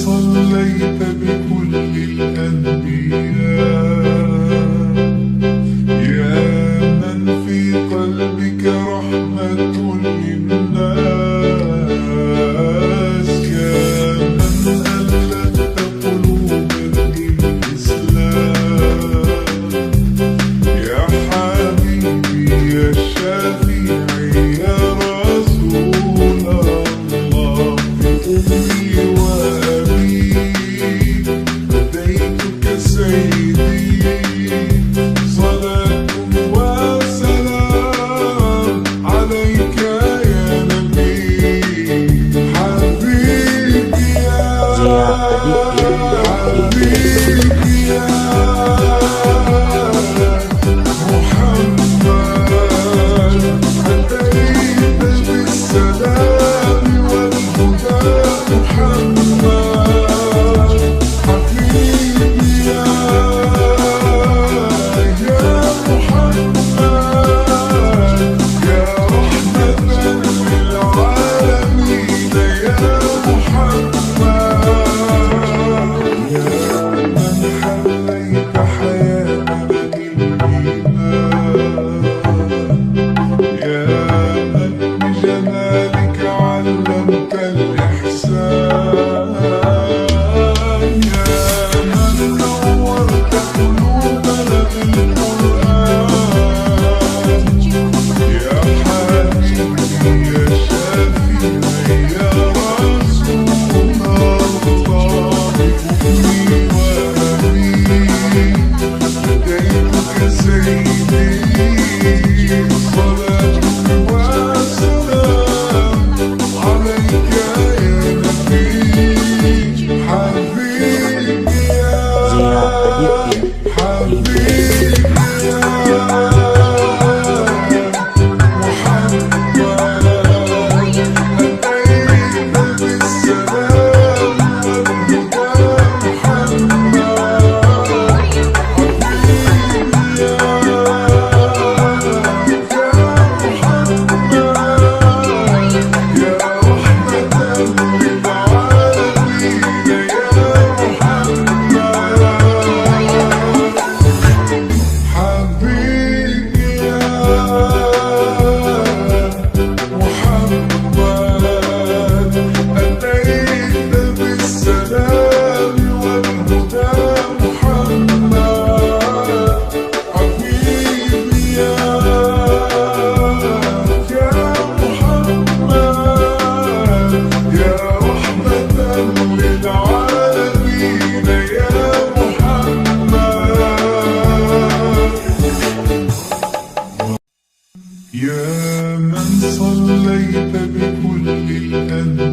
صليت بكل الأنبياء، يا من في قلبك رحمة للناس، يا من ألفت قلوبا للإسلام، يا حبيبي يا شافعي يا رسول الله، بأمي صلاة وسلام عليك يا نبي، حبيبي يا حبيبي يا محمد، أتيت بالسلام والهدى محمد، حبيبي يا يا من صليت بكل الأنبياء،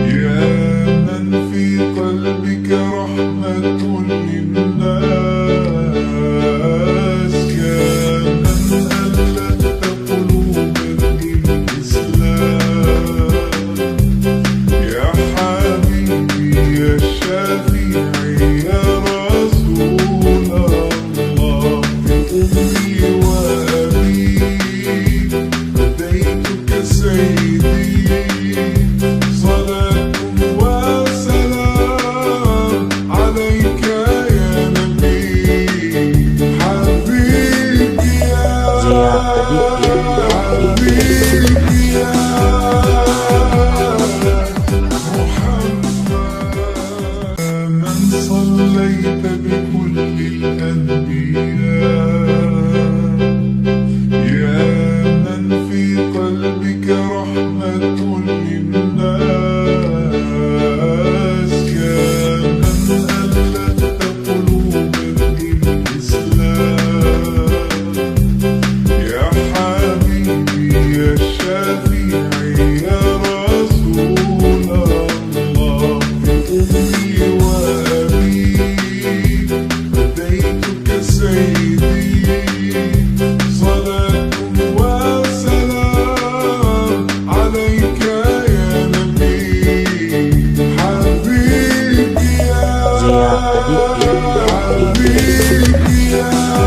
يا من في قلبك رحمة للناس، يا من ألفت قلوبا للإسلام، يا حبيبي يا شافعي يا رسول الله، أمي وأبي فديتك سيدي، صلاة وسلام عليك يا نبي، حبيبي يا حبيبي يا محمد، من صليت بكل الأنبياء، يا من في قلبك رحمة للناس، يا من ألفت قلوبا للإسلام، يا حبيبي يا شافعي يا رسول الله، بأمي وأبي فديتك سيدي. اديك ايه؟ حبيبي يا